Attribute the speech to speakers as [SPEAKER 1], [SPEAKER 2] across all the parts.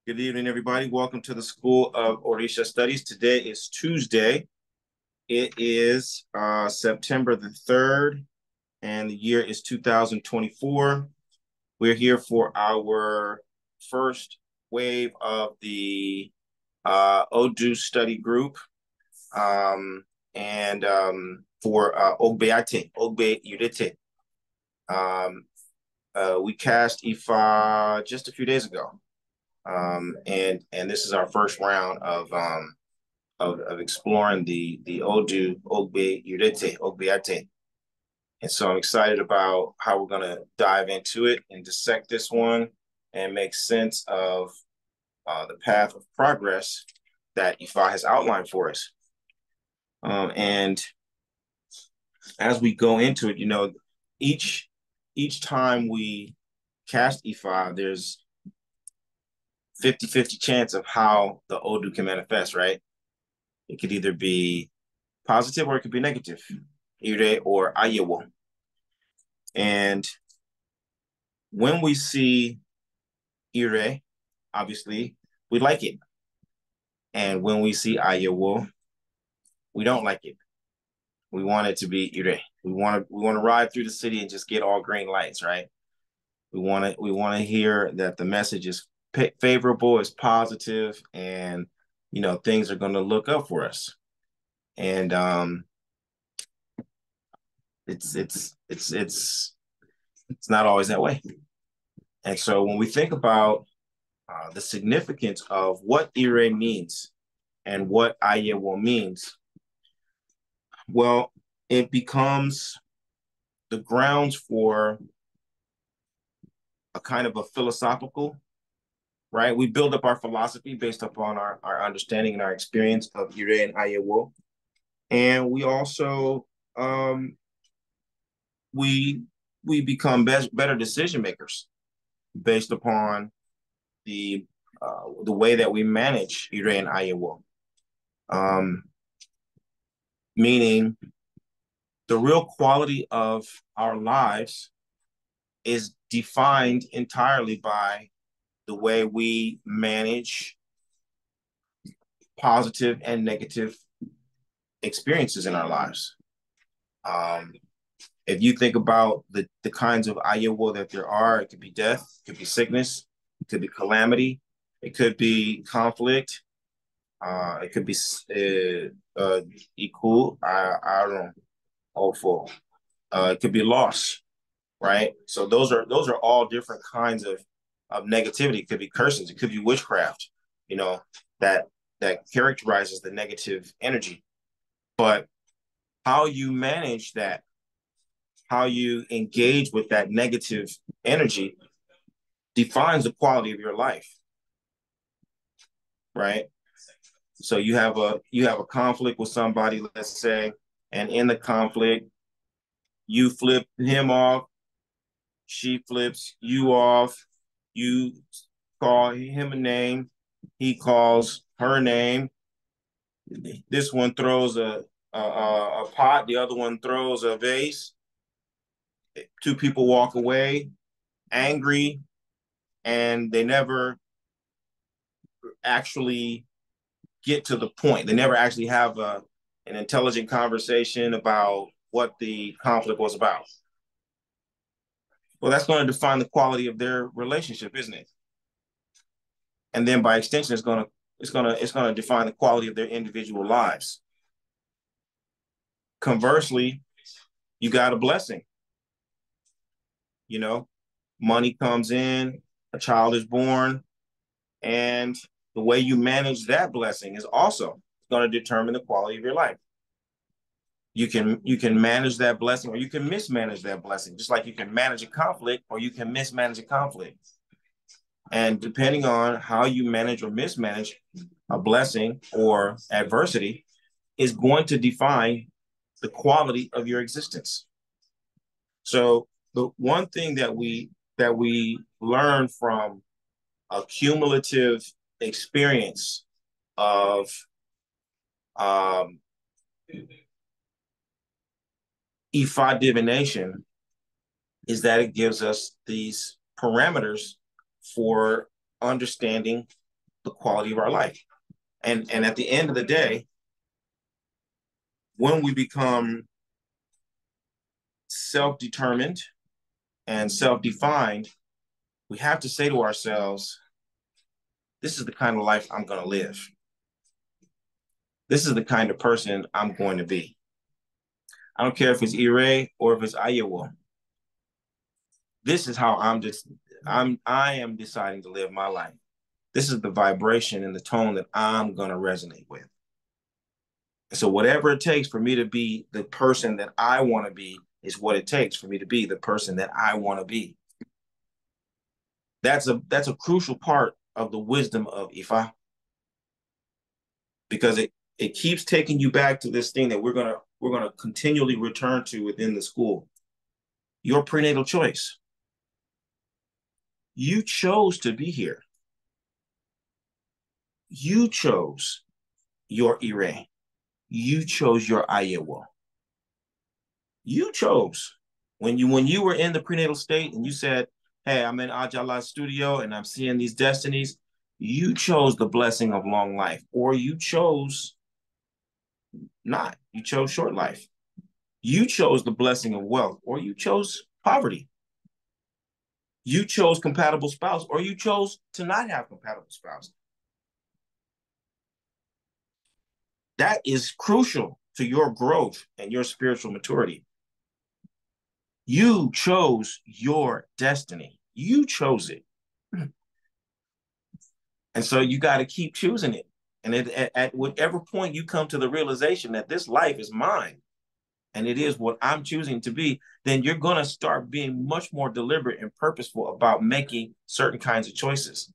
[SPEAKER 1] Good evening, everybody. Welcome to the School of Orisha Studies. Today is Tuesday. It is September the 3rd, and the year is 2024. We're here for our first wave of the Odu study group, and for Ogbe Yudete. We cast Ifa just a few days ago. And this is our first round of exploring the Odu Ogbe Urete Ogbeate. And so I'm excited about how we're gonna dive into it and dissect this one and make sense of the path of progress that Ifa has outlined for us. And as we go into it, each time we cast Ifa, there's 50-50 chance of how the Odu can manifest, right? It could either be positive or it could be negative, Ire or Ayewo. And when we see Ire, obviously, we like it. And when we see Ayewo, we don't like it. We want it to be Ire. We want to ride through the city and just get all green lights, right? We want to hear that the message is favorable, is positive, and things are going to look up for us. And it's not always that way. And so when we think about the significance of what Ire means and what Ayewo means, well, it becomes the grounds for a kind of a philosophical, right? We build up our philosophy based upon our understanding and our experience of Ire and Ayewo. And we also we become better decision makers based upon the way that we manage Ire and Ayewo. Meaning the real quality of our lives is defined entirely by the way we manage positive and negative experiences in our lives. If you think about the kinds of Ayewo that there are, it could be death, it could be sickness, it could be calamity, it could be conflict, it could be equal, I don't know, awful. It could be loss, right? So those are all different kinds of negativity. It could be curses, it could be witchcraft, that characterizes the negative energy. But how you manage that, how you engage with that negative energy defines the quality of your life, right? So you have a conflict with somebody, let's say, and in the conflict, you flip him off, she flips you off, you call him a name, he calls her name. This one throws a pot, the other one throws a vase. Two people walk away angry, and they never actually get to the point. They never actually have an intelligent conversation about what the conflict was about. Well, that's going to define the quality of their relationship, isn't it? And then by extension, it's going to define the quality of their individual lives. Conversely, you got a blessing. Money comes in, a child is born, and the way you manage that blessing is also going to determine the quality of your life. You can manage that blessing, or you can mismanage that blessing, just like you can manage a conflict or you can mismanage a conflict. And depending on how you manage or mismanage a blessing or adversity is going to define the quality of your existence. So the one thing that we learn from a cumulative experience of Ifa divination is that it gives us these parameters for understanding the quality of our life. And at the end of the day, when we become self-determined and self-defined, we have to say to ourselves, this is the kind of life I'm going to live. This is the kind of person I'm going to be. I don't care if it's Ire or if it's Iowa. This is how I am deciding to live my life. This is the vibration and the tone that I'm going to resonate with. So whatever it takes for me to be the person that I want to be is what it takes for me to be the person that I want to be. That's a crucial part of the wisdom of Ifa, because it keeps taking you back to this thing that we're gonna continually return to within the school. Your prenatal choice. You chose to be here. You chose your Ire. You chose your Iowa. You chose when you were in the prenatal state and you said, hey, I'm in Ajala's studio and I'm seeing these destinies. You chose the blessing of long life, or you chose not. You chose short life. You chose the blessing of wealth, or you chose poverty. You chose compatible spouse, or you chose to not have compatible spouse. That is crucial to your growth and your spiritual maturity. You chose your destiny. You chose it. And so you got to keep choosing it. And at whatever point you come to the realization that this life is mine and it is what I'm choosing to be, then you're going to start being much more deliberate and purposeful about making certain kinds of choices.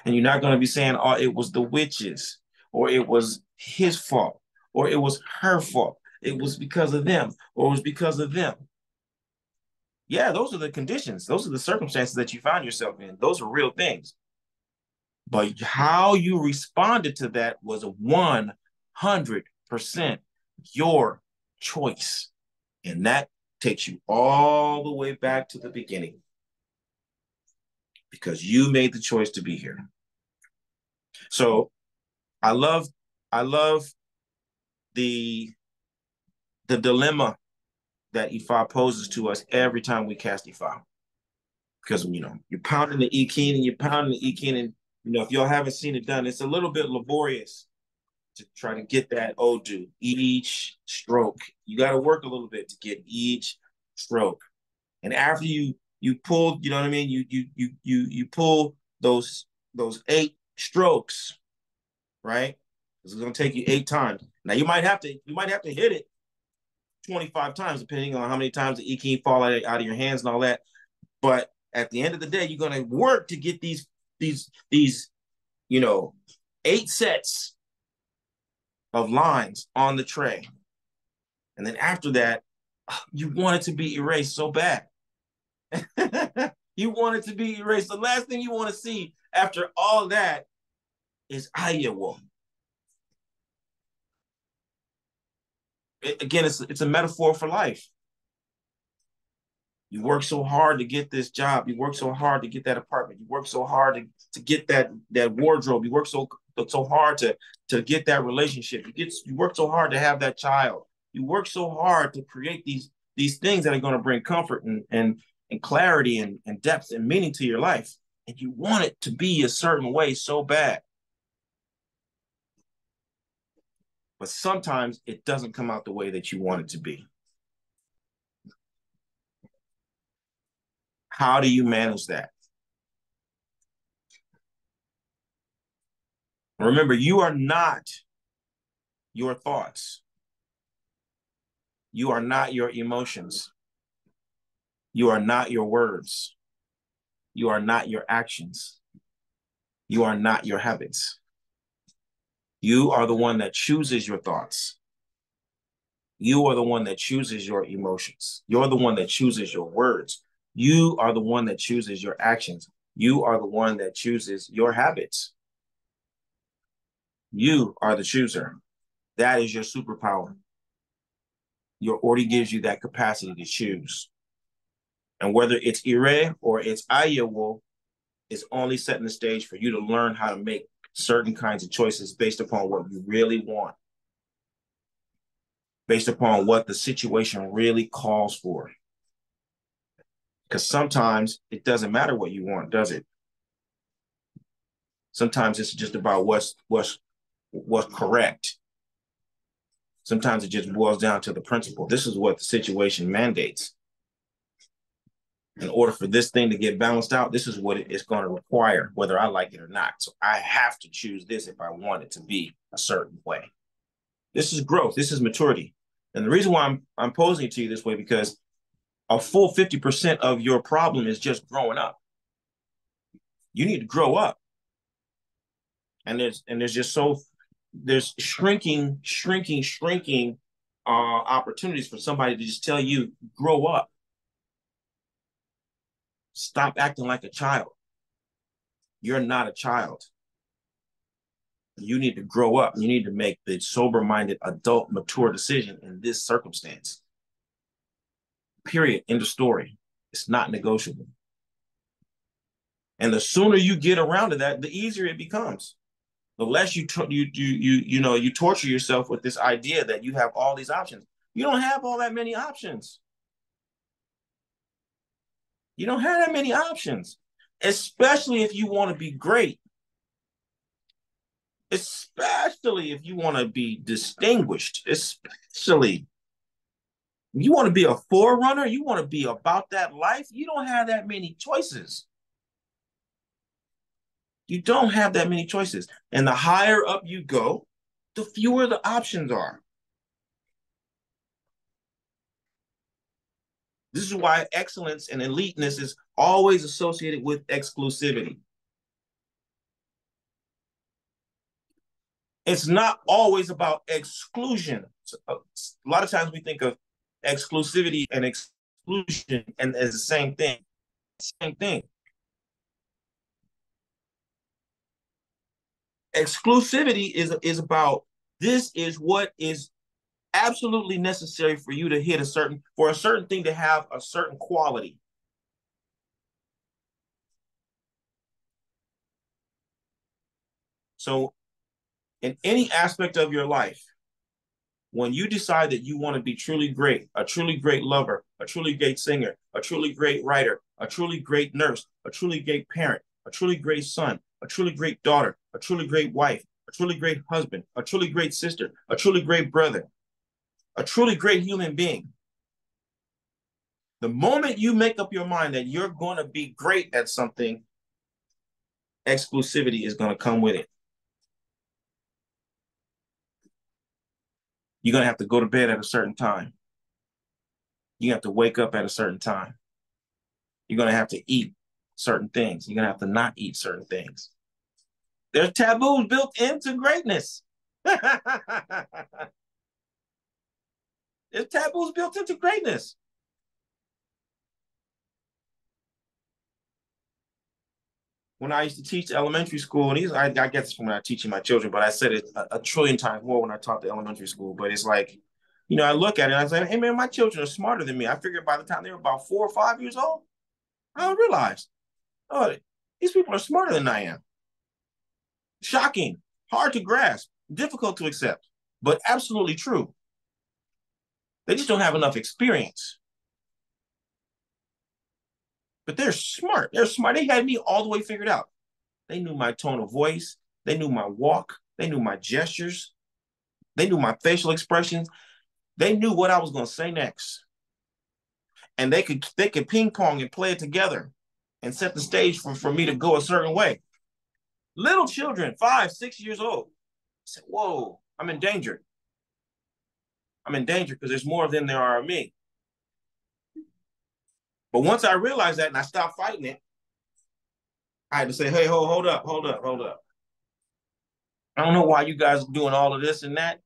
[SPEAKER 1] And you're not going to be saying, oh, it was the witches, or it was his fault, or it was her fault. It was because of them, or it was because of them. Yeah, those are the conditions. Those are the circumstances that you found yourself in. Those are real things. But how you responded to that was 100% your choice. And that takes you all the way back to the beginning, because you made the choice to be here. So I love the dilemma that Ifa poses to us every time we cast Ifa. Because, you're pounding the Ekin and you're pounding the Ekin, and, if y'all haven't seen it done, it's a little bit laborious to try to get that Odu, each stroke. You got to work a little bit to get each stroke. And after you pull, you know what I mean? You pull those 8 strokes, right? It's going to take you 8 times. Now you might have to hit it 25 times, depending on how many times the Ekin fall out of your hands and all that. But at the end of the day, you're going to work to get these 8 sets of lines on the tray. And then after that, you want it to be erased so bad. You want it to be erased. The last thing you want to see after all that is Iowa. Again, it's a metaphor for life. You work so hard to get this job. You work so hard to get that apartment. You work so hard to get that wardrobe. You work so hard to get that relationship. You work so hard to have that child. You work so hard to create these things that are going to bring comfort and clarity and depth and meaning to your life. And you want it to be a certain way so bad. But sometimes it doesn't come out the way that you want it to be. How do you manage that? Remember, you are not your thoughts. You are not your emotions. You are not your words. You are not your actions. You are not your habits. You are the one that chooses your thoughts. You are the one that chooses your emotions. You're the one that chooses your words. You are the one that chooses your actions. You are the one that chooses your habits. You are the chooser. That is your superpower. Your Ori gives you that capacity to choose. And whether it's Ire or it's Iowa, is only setting the stage for you to learn how to make certain kinds of choices based upon what you really want, based upon what the situation really calls for. Because sometimes it doesn't matter what you want, does it? Sometimes it's just about what's correct. Sometimes it just boils down to the principle. This is what the situation mandates. In order for this thing to get balanced out, this is what it's going to require, whether I like it or not. So I have to choose this if I want it to be a certain way. This is growth. This is maturity. And the reason why I'm posing it to you this way, because a full 50% of your problem is just growing up. You need to grow up. And there's just there's shrinking opportunities for somebody to just tell you, grow up. Stop acting like a child. You're not a child. You need to grow up. You need to make the sober-minded, adult, mature decision in this circumstance. Period. End of story. It's not negotiable. And the sooner you get around to that, the easier it becomes. The less you torture yourself with this idea that you have all these options. You don't have all that many options. You don't have that many options, especially if you want to be great, especially if you want to be distinguished, especially if you want to be a forerunner, you want to be about that life. You don't have that many choices. You don't have that many choices. And the higher up you go, the fewer the options are. This is why excellence and eliteness is always associated with exclusivity. It's not always about exclusion. A lot of times we think of exclusivity and exclusion and as the same thing. Same thing. Exclusivity is about, this is what is absolutely necessary for you to hit for a certain thing to have a certain quality. So in any aspect of your life, when you decide that you want to be truly great, a truly great lover, a truly great singer, a truly great writer, a truly great nurse, a truly great parent, a truly great son, a truly great daughter, a truly great wife, a truly great husband, a truly great sister, a truly great brother, a truly great human being. The moment you make up your mind that you're going to be great at something, exclusivity is going to come with it. You're going to have to go to bed at a certain time. You have to wake up at a certain time. You're going to have to eat certain things. You're going to have to not eat certain things. There's taboos built into greatness. There's taboos built into greatness. When I used to teach elementary school, and I get this from when I'm teaching my children, but I said it a trillion times more when I taught the elementary school. But it's like, I look at it and I say, hey, man, my children are smarter than me. I figured by the time they were about 4 or 5 years old, I realized, oh, these people are smarter than I am. Shocking, hard to grasp, difficult to accept, but absolutely true. They just don't have enough experience. But they're smart. They're smart. They had me all the way figured out. They knew my tone of voice. They knew my walk. They knew my gestures. They knew my facial expressions. They knew what I was going to say next. And they could ping pong and play it together and set the stage for me to go a certain way. Little children, 5, 6 years old, said, whoa, I'm in danger. I'm in danger because there's more of them than there are of me. But once I realized that and I stopped fighting it, I had to say, hey, hold up. I don't know why you guys are doing all of this and that.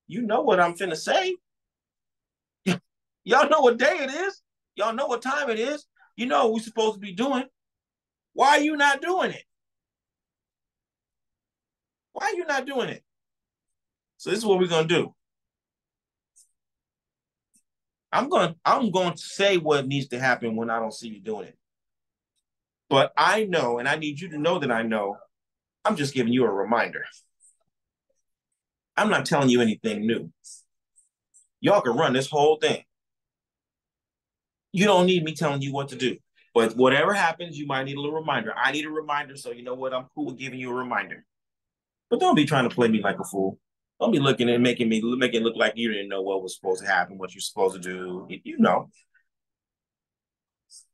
[SPEAKER 1] You know what I'm finna say. Y'all know what day it is. Y'all know what time it is. You know what we're supposed to be doing. Why are you not doing it? Why are you not doing it? So this is what we're going to do. I'm going to say what needs to happen when I don't see you doing it. But I know, and I need you to know that I know, I'm just giving you a reminder. I'm not telling you anything new. Y'all can run this whole thing. You don't need me telling you what to do. But whatever happens, you might need a little reminder. I need a reminder, so you know what? I'm cool with giving you a reminder. But don't be trying to play me like a fool. Don't be looking and making it look like you didn't know what was supposed to happen, what you're supposed to do. You know,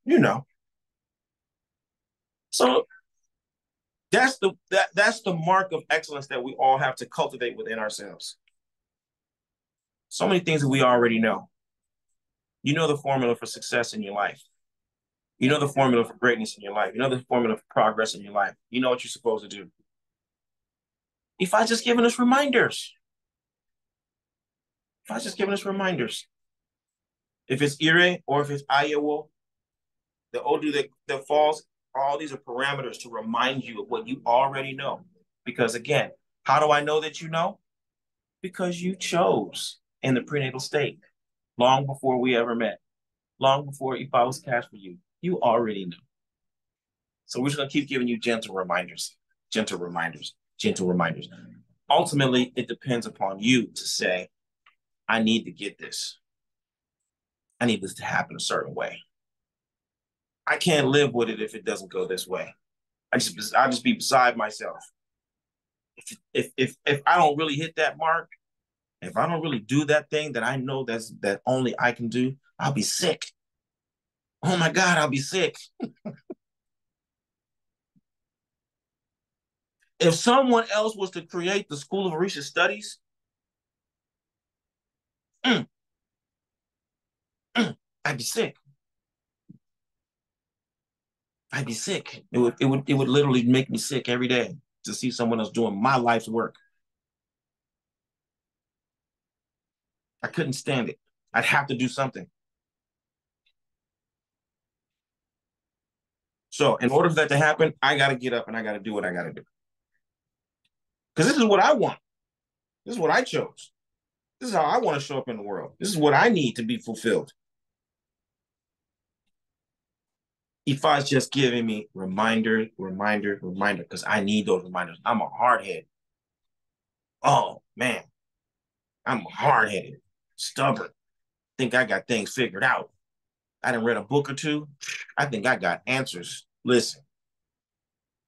[SPEAKER 1] you know. So that's the mark of excellence that we all have to cultivate within ourselves. So many things that we already know. You know the formula for success in your life. You know the formula for greatness in your life. You know the formula for progress in your life. You know what you're supposed to do. If I just giving us reminders, if I just giving us reminders, if it's Ire or if it's Iowa, the Odu that falls, all these are parameters to remind you of what you already know. Because again, how do I know that you know? Because you chose in the prenatal state long before we ever met, long before if I was cast for you. You already know. So we're just going to keep giving you gentle reminders, gentle reminders, gentle reminders. Ultimately, it depends upon you to say, I need to get this. I need this to happen a certain way. I can't live with it if it doesn't go this way. I'll just be beside myself. If I don't really hit that mark, if I don't really do that thing that I know that only I can do, I'll be sick. Oh my God, I'll be sick. If someone else was to create the School of Orisha Studies, mm, I'd be sick. I'd be sick. It would literally make me sick every day to see someone else doing my life's work. I couldn't stand it. I'd have to do something. So in order for that to happen, I got to get up and I got to do what I got to do. Because this is what I want. This is what I chose. This is how I want to show up in the world. This is what I need to be fulfilled. Ifa's just giving me reminder, because I need those reminders. I'm a hardhead. Oh man, I'm hard headed, stubborn. Think I got things figured out. I done read a book or two. I think I got answers. Listen,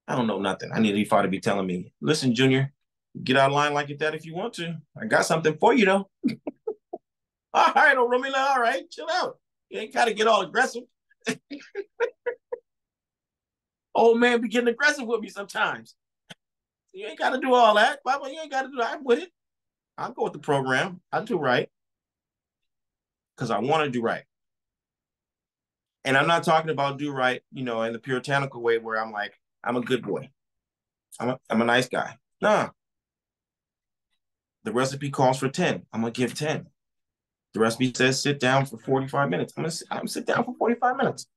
[SPEAKER 1] I don't know nothing. I need Ifa to be telling me, listen, Junior, get out of line like that if you want to. I got something for you though. All right, Romila, all right, chill out. You ain't gotta get all aggressive. Old man be getting aggressive with me sometimes. You ain't gotta do all that. Baba, you ain't gotta do that. I'm with it. I'll go with the program. I'll do right. Because I want to do right. And I'm not talking about do right, in the puritanical way where I'm like, I'm a good boy. I'm a nice guy. Nah. The recipe calls for 10. I'm gonna give 10. The recipe says sit down for 45 minutes. I'm gonna sit down for 45 minutes.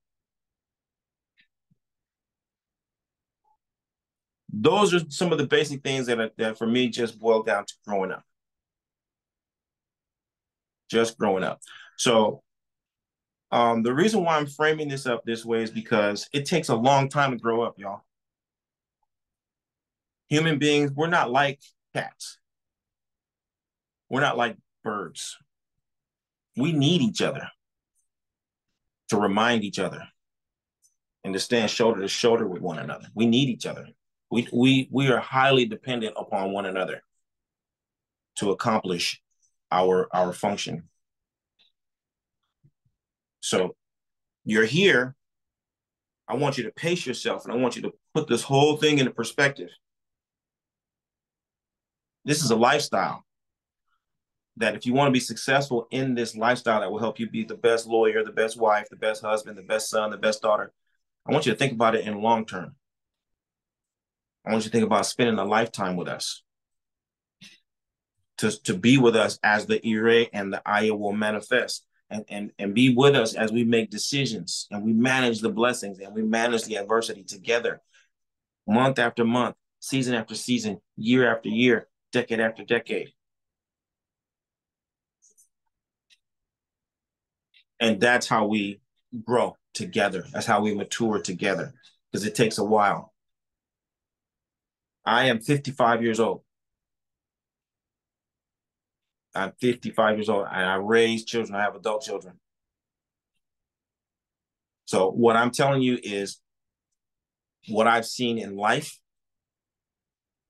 [SPEAKER 1] Those are some of the basic things that for me just boil down to growing up. Just growing up. So the reason why I'm framing this up this way is because it takes a long time to grow up, y'all. Human beings, we're not like cats. We're not like birds. We need each other to remind each other and to stand shoulder to shoulder with one another. We need each other. We are highly dependent upon one another to accomplish our function. So you're here. I want you to pace yourself and I want you to put this whole thing into perspective. This is a lifestyle that if you want to be successful in this lifestyle that will help you be the best lawyer, the best wife, the best husband, the best son, the best daughter, I want you to think about it in long term. I want you to think about spending a lifetime with us. To be with us as the Ire and the Aya will manifest and be with us as we make decisions and we manage the blessings and we manage the adversity together, month after month, season after season, year after year, decade after decade. And that's how we grow together. That's how we mature together. because it takes a while. I am 55 years old. I'm 55 years old, and I raise children. I have adult children. So what I'm telling you is what I've seen in life,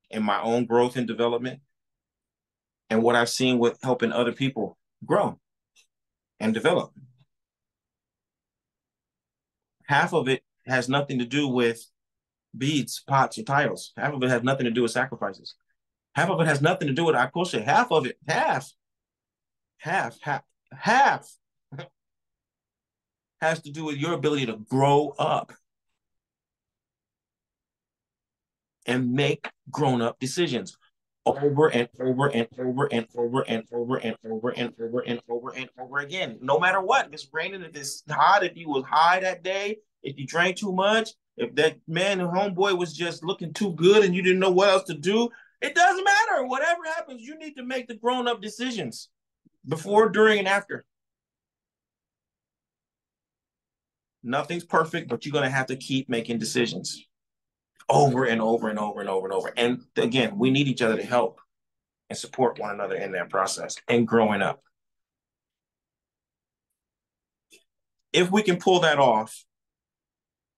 [SPEAKER 1] in my own growth and development, and what I've seen with helping other people grow and develop. Half of it has nothing to do with beads, pots, or titles. Half of it has nothing to do with sacrifices. Half of it has nothing to do with akoshe. Half of it, half has to do with your ability to grow up and make grown-up decisions over and over and over and over and over and over and over and over and over again. No matter what, if it's raining, if it's hot, if you was high that day, if you drank too much, if that man and homeboy was just looking too good and you didn't know what else to do, it doesn't matter. Whatever happens, you need to make the grown-up decisions before, during, and after. Nothing's perfect, but you're going to have to keep making decisions over and over and over and over and over. And again, we need each other to help and support one another in that process and growing up. If we can pull that off,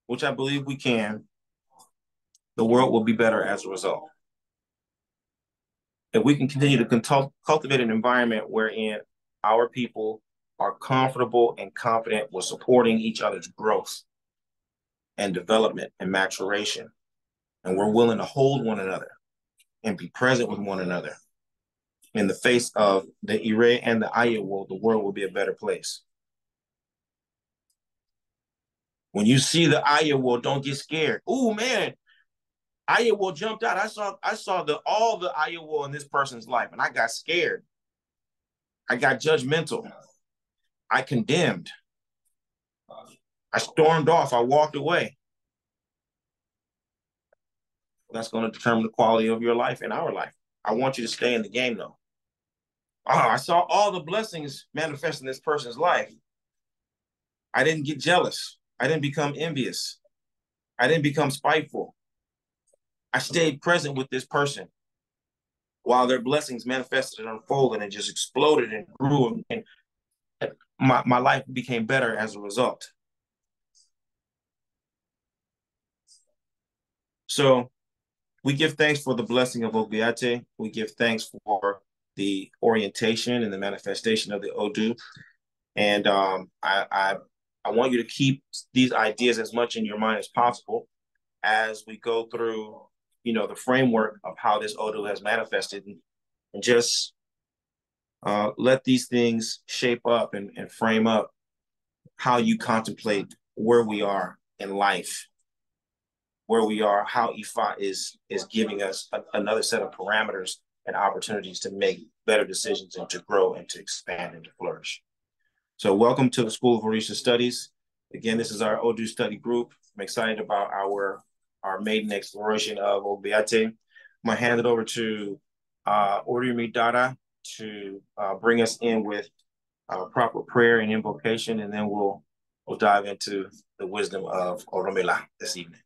[SPEAKER 1] which I believe we can, the world will be better as a result. If we can continue to cultivate an environment wherein our people are comfortable and confident with supporting each other's growth and development and maturation, and we're willing to hold one another and be present with one another in the face of the Ire and the Ayawo, the world will be a better place. When you see the Ayawo, don't get scared. Oh man, Ayawo jumped out. I saw all the Ayawo in this person's life, and I got scared. I got judgmental. I condemned. I stormed off. I walked away. That's going to determine the quality of your life and our life. I want you to stay in the game, though. Oh, I saw all the blessings manifest in this person's life. I didn't get jealous. I didn't become envious. I didn't become spiteful. I stayed present with this person while their blessings manifested and unfolded and just exploded and grew, and my life became better as a result. So we give thanks for the blessing of Obiate. We give thanks for the orientation and the manifestation of the Odu. And I want you to keep these ideas as much in your mind as possible as we go through, the framework of how this Odu has manifested, and just let these things shape up and frame up how you contemplate where we are in life, where we are, how Ifa is giving us another set of parameters and opportunities to make better decisions and to grow and to expand and to flourish. So welcome to the School of Orisha Studies. Again, this is our Odu study group. I'm excited about our maiden exploration of Obiate. I'm gonna hand it over to Orimi Dada to bring us in with proper prayer and invocation, and then we'll dive into the wisdom of Oromila this evening.